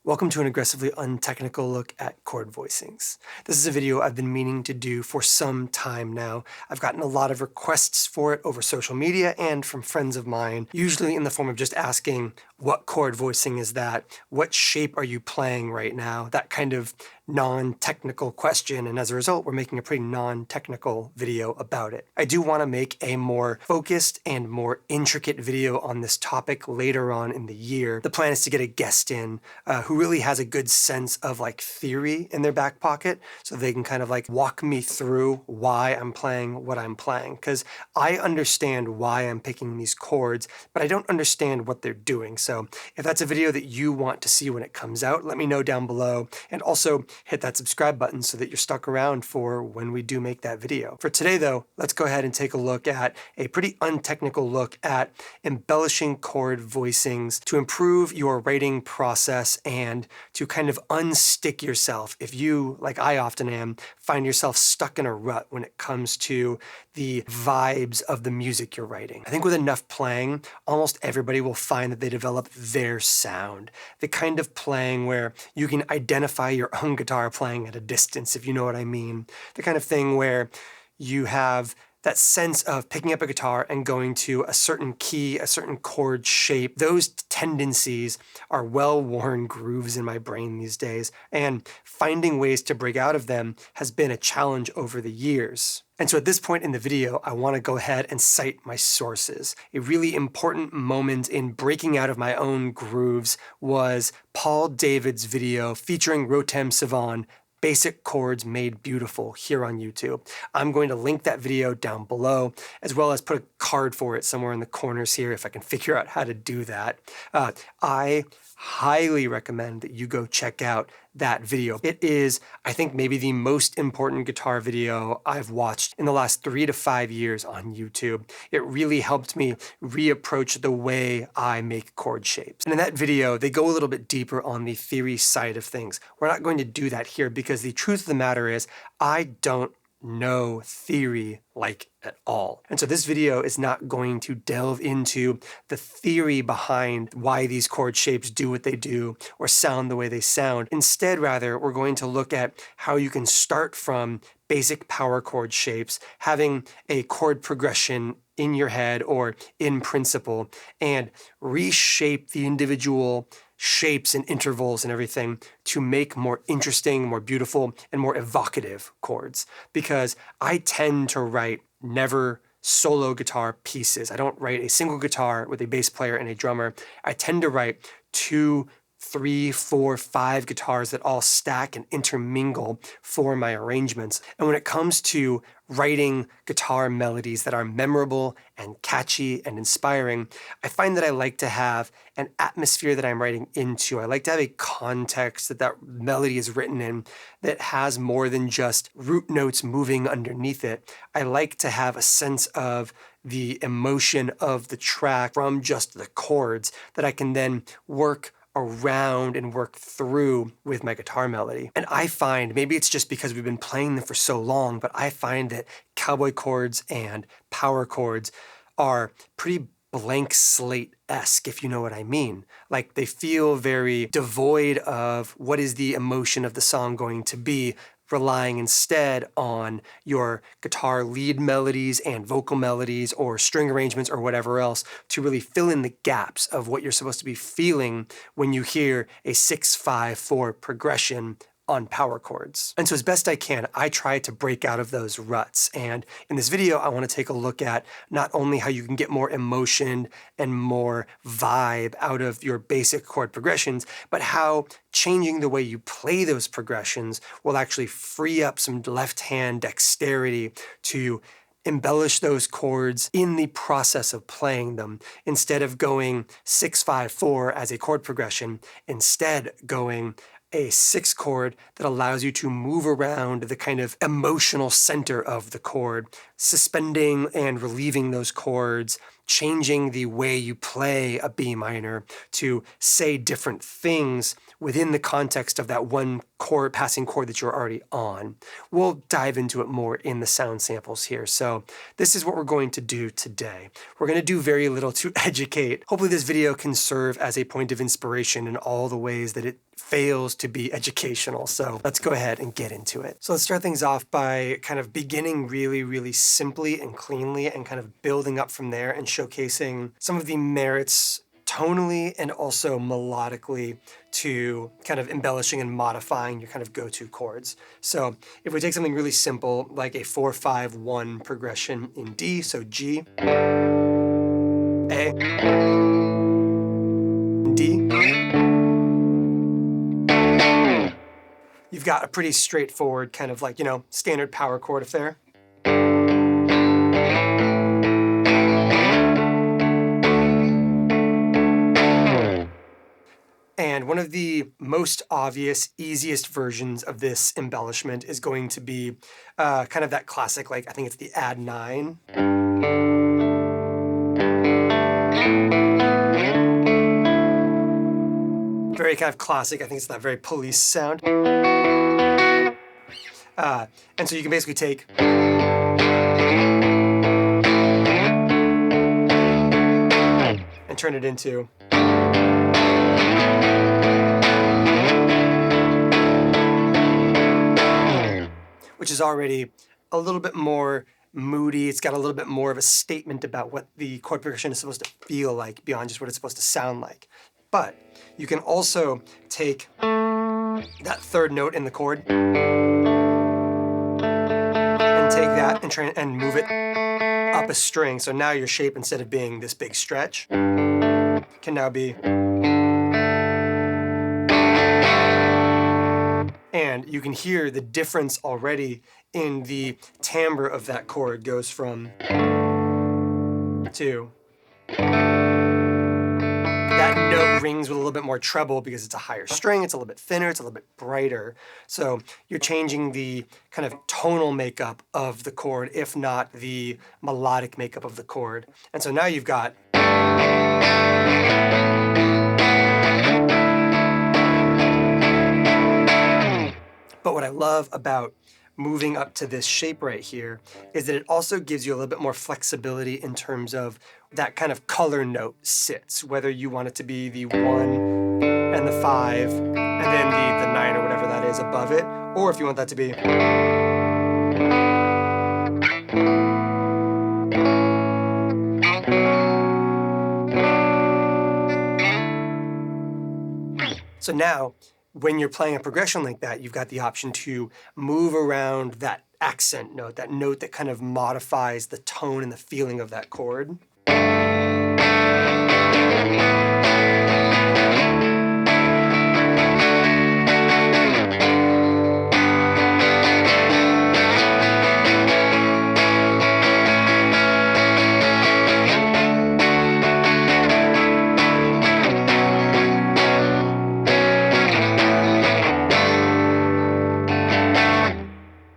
Welcome to an aggressively untechnical look at chord voicings. This is a video I've been meaning to do for some time now. I've gotten a lot of requests for it over social media and from friends of mine, usually in the form of just asking, what chord voicing is that? What shape are you playing right now? That kind of non-technical question, and as a result, we're making a pretty non-technical video about it. I do want to make a more focused and more intricate video on this topic later on in the year. The plan is to get a guest in who really has a good sense of like theory in their back pocket, so they can kind of like walk me through why I'm playing what I'm playing, because I understand why I'm picking these chords, but I don't understand what they're doing. So if that's a video that you want to see when it comes out, let me know down below, and also hit that subscribe button so that you're stuck around for when we do make that video. For today though, let's go ahead and take a look at a pretty untechnical look at embellishing chord voicings to improve your writing process and to kind of unstick yourself if you, like I often am, find yourself stuck in a rut when it comes to the vibes of the music you're writing. I think with enough playing, almost everybody will find that they develop their sound. The kind of playing where you can identify your own guitar playing at a distance, if you know what I mean. The kind of thing where you have that sense of picking up a guitar and going to a certain key, a certain chord shape. Those tendencies are well-worn grooves in my brain these days, and finding ways to break out of them has been a challenge over the years. And so at this point in the video, I want to go ahead and cite my sources. A really important moment in breaking out of my own grooves was Paul David's video featuring Rotem Sivan, Basic Chords Made Beautiful, here on YouTube. I'm going to link that video down below, as well as put a card for it somewhere in the corners here if I can figure out how to do that. I highly recommend that you go check out that video. It is, I think, maybe the most important guitar video I've watched in the last 3 to 5 years on YouTube. It really helped me reapproach the way I make chord shapes. And in that video, they go a little bit deeper on the theory side of things. We're not going to do that here because the truth of the matter is I don't know theory like at all. And so this video is not going to delve into the theory behind why these chord shapes do what they do or sound the way they sound. Instead, rather, we're going to look at how you can start from basic power chord shapes, having a chord progression in your head or in principle, and reshape the individual shapes and intervals and everything to make more interesting, more beautiful, and more evocative chords. Because I tend to write never solo guitar pieces. I don't write a single guitar with a bass player and a drummer. I tend to write 2, 3, 4, 5 guitars that all stack and intermingle for my arrangements. And when it comes to writing guitar melodies that are memorable and catchy and inspiring, I find that I like to have an atmosphere that I'm writing into. I like to have a context that that melody is written in that has more than just root notes moving underneath it. I like to have a sense of the emotion of the track from just the chords that I can then work around and work through with my guitar melody. And I find, maybe it's just because we've been playing them for so long, but I find that cowboy chords and power chords are pretty blank slate-esque, if you know what I mean. Like, they feel very devoid of what is the emotion of the song going to be, relying instead on your guitar lead melodies and vocal melodies or string arrangements or whatever else to really fill in the gaps of what you're supposed to be feeling when you hear a 6-5-4 progression on power chords. And so as best I can, I try to break out of those ruts. And in this video, I want to take a look at not only how you can get more emotion and more vibe out of your basic chord progressions, but how changing the way you play those progressions will actually free up some left-hand dexterity to embellish those chords in the process of playing them. Instead of going 6-5-4 as a chord progression, instead going a 6 chord that allows you to move around the kind of emotional center of the chord, suspending and relieving those chords, changing the way you play a B minor to say different things within the context of that one chord, passing chord that you're already on. We'll dive into it more in the sound samples here. So this is what we're going to do today. We're going to do very little to educate. Hopefully this video can serve as a point of inspiration in all the ways that it fails to be educational. So let's go ahead and get into it. So let's start things off by kind of beginning really, really simply and cleanly and kind of building up from there and showcasing some of the merits tonally and also melodically to kind of embellishing and modifying your kind of go-to chords. So if we take something really simple like a 4-5-1 progression in D, so G, A, D, you've got a pretty straightforward kind of like, standard power chord affair. And one of the most obvious, easiest versions of this embellishment is going to be kind of that classic, like I think it's the add 9. Very kind of classic, I think it's that very Police sound. And so you can basically take and turn it into which is already a little bit more moody. It's got a little bit more of a statement about what the chord progression is supposed to feel like beyond just what it's supposed to sound like. But you can also take that third note in the chord and take that and move it up a string. So now your shape, instead of being this big stretch, can now be. And you can hear the difference already in the timbre of that chord. Goes from to. That note rings with a little bit more treble because it's a higher string, it's a little bit thinner, it's a little bit brighter. So you're changing the kind of tonal makeup of the chord, if not the melodic makeup of the chord. And so now you've got. But what I love about moving up to this shape right here is that it also gives you a little bit more flexibility in terms of that kind of color note sits, whether you want it to be the 1 and the 5 and then the 9 or whatever that is above it, or if you want that to be. So now, when you're playing a progression like that, you've got the option to move around that accent note that kind of modifies the tone and the feeling of that chord.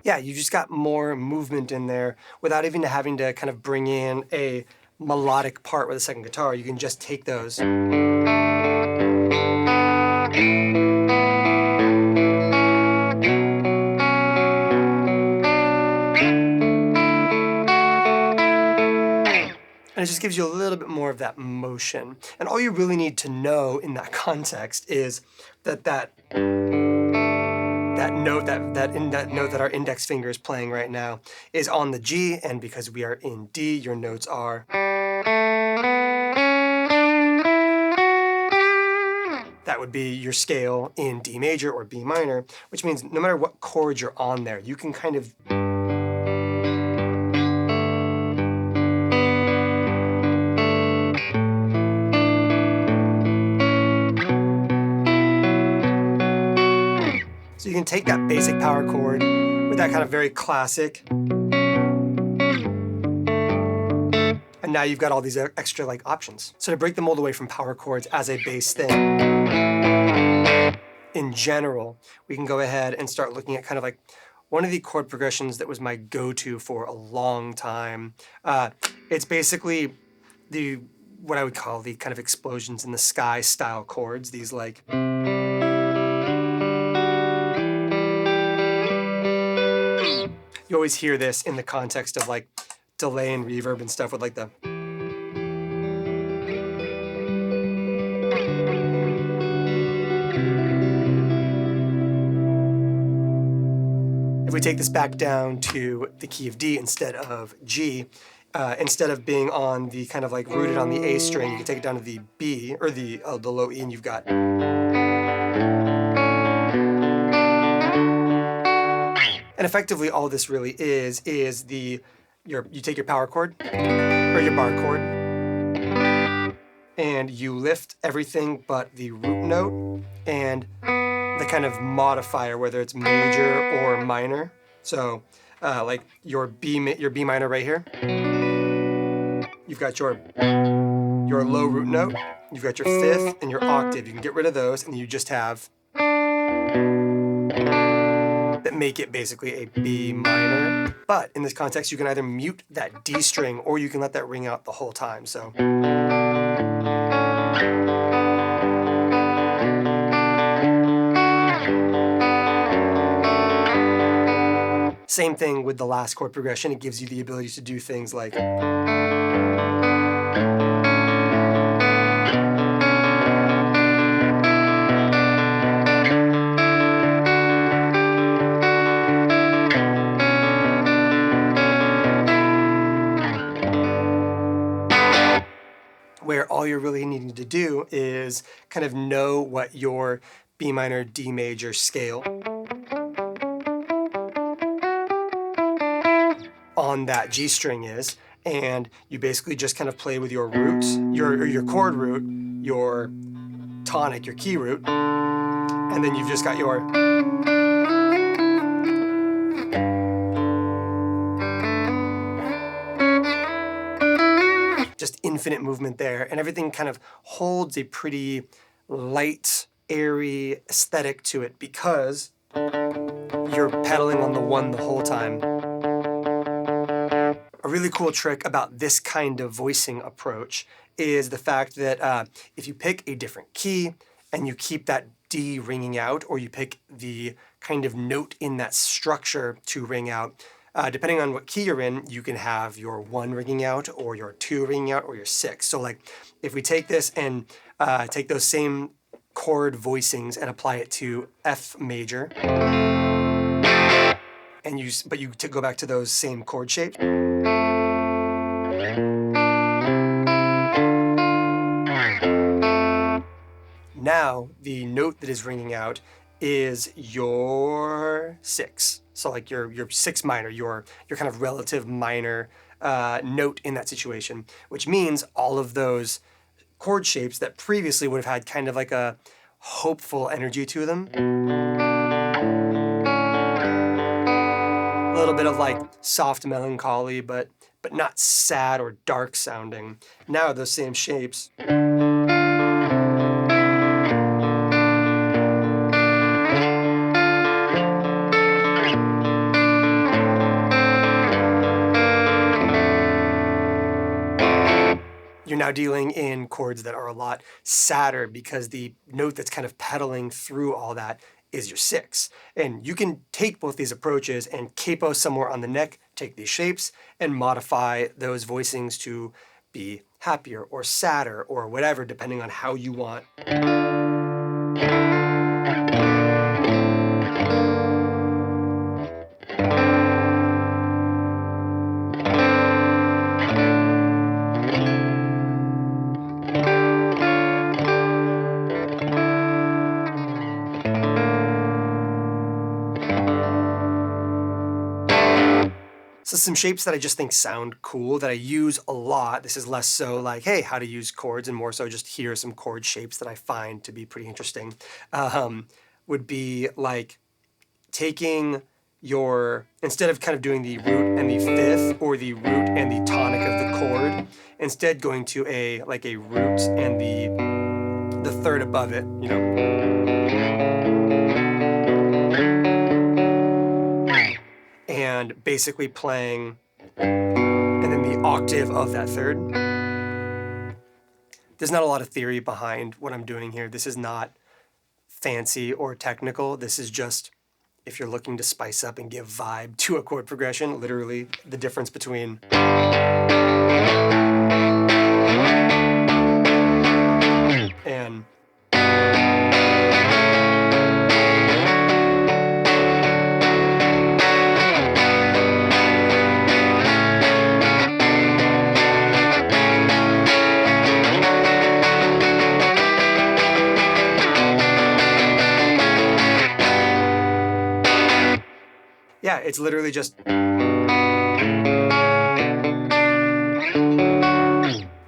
Yeah, you just got more movement in there without even having to kind of bring in a melodic part with a second guitar. You can just take those. And it just gives you a little bit more of that motion. And all you really need to know in that context is that note that our index finger is playing right now is on the G, and because we are in D, your notes are. That would be your scale in D major or B minor, which means no matter what chord you're on there, you can kind of. So you can take that basic power chord with that kind of very classic, and now you've got all these extra like options. So to break the mold away from power chords as a bass thing, in general, we can go ahead and start looking at kind of like one of the chord progressions that was my go-to for a long time. It's basically what I would call the kind of explosions in the sky style chords, these like. You always hear this in the context of like delay and reverb and stuff with like the. If we take this back down to the key of D instead of G, instead of being on the kind of like rooted on the A string, you can take it down to the B, or the low E, and you've got. And effectively all this really is you take your power chord, or your bar chord, and you lift everything but the root note and the kind of modifier, whether it's major or minor. So like your B minor right here, you've got your low root note, you've got your fifth and your octave. You can get rid of those and you just have that make it basically a B minor. But in this context, you can either mute that D string or you can let that ring out the whole time. So same thing with the last chord progression. It gives you the ability to do things like where all you're really needing to do is kind of know what your B minor, D major scale on that G string is, and you basically just kind of play with your roots, your chord root, your tonic, your key root, and then you've just got your just infinite movement there, and everything kind of holds a pretty light, airy aesthetic to it because you're pedaling on the one the whole time. A really cool trick about this kind of voicing approach is the fact that if you pick a different key and you keep that D ringing out, or you pick the kind of note in that structure to ring out, depending on what key you're in, you can have your 1 ringing out, or your 2 ringing out, or your 6. So like if we take this and take those same chord voicings and apply it to F major, and but you go back to those same chord shapes. Now the note that is ringing out is your 6. So like your 6 minor, your kind of relative minor note in that situation, which means all of those chord shapes that previously would have had kind of like a hopeful energy to them, a little bit of like soft melancholy, but not sad or dark sounding. Now those same shapes you're now dealing in chords that are a lot sadder because the note that's kind of pedaling through all that is your 6. And you can take both these approaches and capo somewhere on the neck, take these shapes, and modify those voicings to be happier or sadder or whatever, depending on how you want. So some shapes that I just think sound cool, that I use a lot. This is less so like, hey, how to use chords, and more so just here are some chord shapes that I find to be pretty interesting. Would be like taking your, instead of kind of doing the root and the fifth, or the root and the tonic of the chord, instead going to a root and the third above it, you know. And basically playing, and then the octave of that third. There's not a lot of theory behind what I'm doing here. This is not fancy or technical. This is just, if you're looking to spice up and give vibe to a chord progression, literally the difference between and yeah, it's literally just...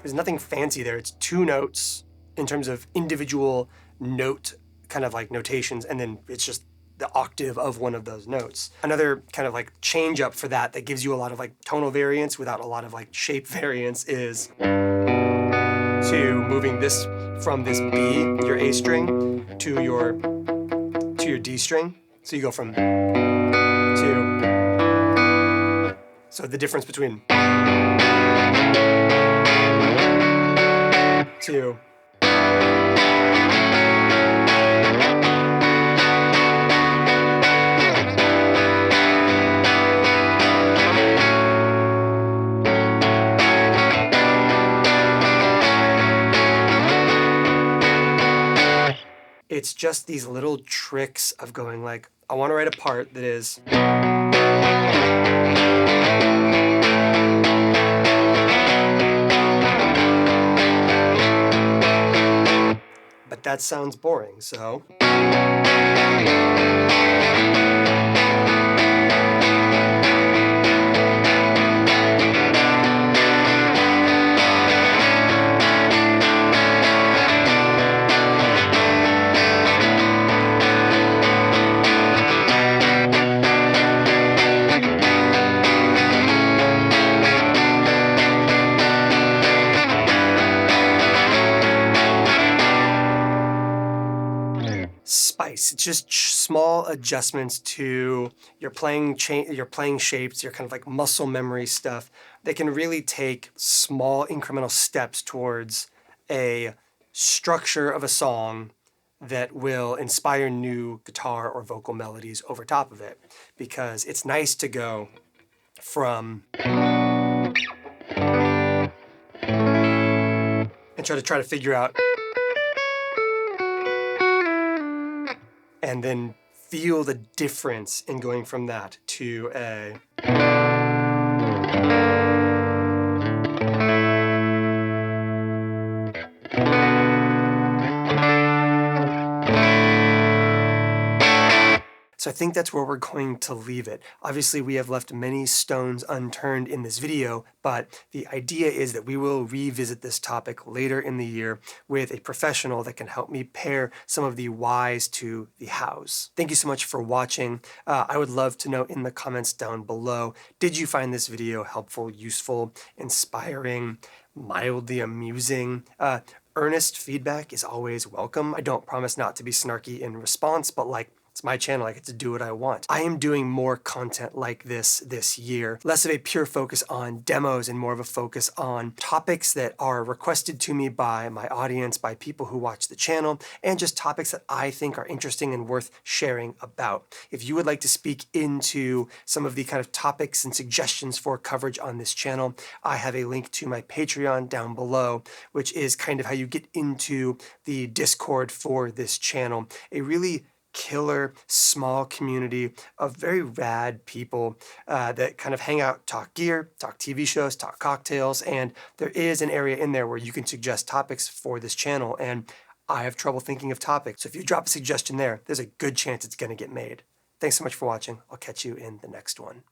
There's nothing fancy there. It's 2 notes in terms of individual note kind of like notations, and then it's just the octave of one of those notes. Another kind of like change up for that gives you a lot of like tonal variance without a lot of like shape variance is to moving this from this B, your A string, to your D string. So you go from to, so the difference between to. It's just these little tricks of going like, I want to write a part that is... But that sounds boring, so... Spice. It's just small adjustments to your playing shapes, your kind of like muscle memory stuff that can really take small incremental steps towards a structure of a song that will inspire new guitar or vocal melodies over top of it. Because it's nice to go from and try to figure out and then feel the difference in going from that to a... So I think that's where we're going to leave it. Obviously, we have left many stones unturned in this video, but the idea is that we will revisit this topic later in the year with a professional that can help me pair some of the whys to the hows. Thank you so much for watching. I would love to know in the comments down below, did you find this video helpful, useful, inspiring, mildly amusing? Earnest feedback is always welcome. I don't promise not to be snarky in response, but like, it's my channel, I get to do what I want. I am doing more content like this year. Less of a pure focus on demos and more of a focus on topics that are requested to me by my audience, by people who watch the channel, and just topics that I think are interesting and worth sharing about. If you would like to speak into some of the kind of topics and suggestions for coverage on this channel, I have a link to my Patreon down below, which is kind of how you get into the Discord for this channel. A really killer small community of very rad people that kind of hang out, talk gear, talk TV shows, talk cocktails, and there is an area in there where you can suggest topics for this channel, and I have trouble thinking of topics. So if you drop a suggestion there, there's a good chance it's going to get made. Thanks so much for watching. I'll catch you in the next one.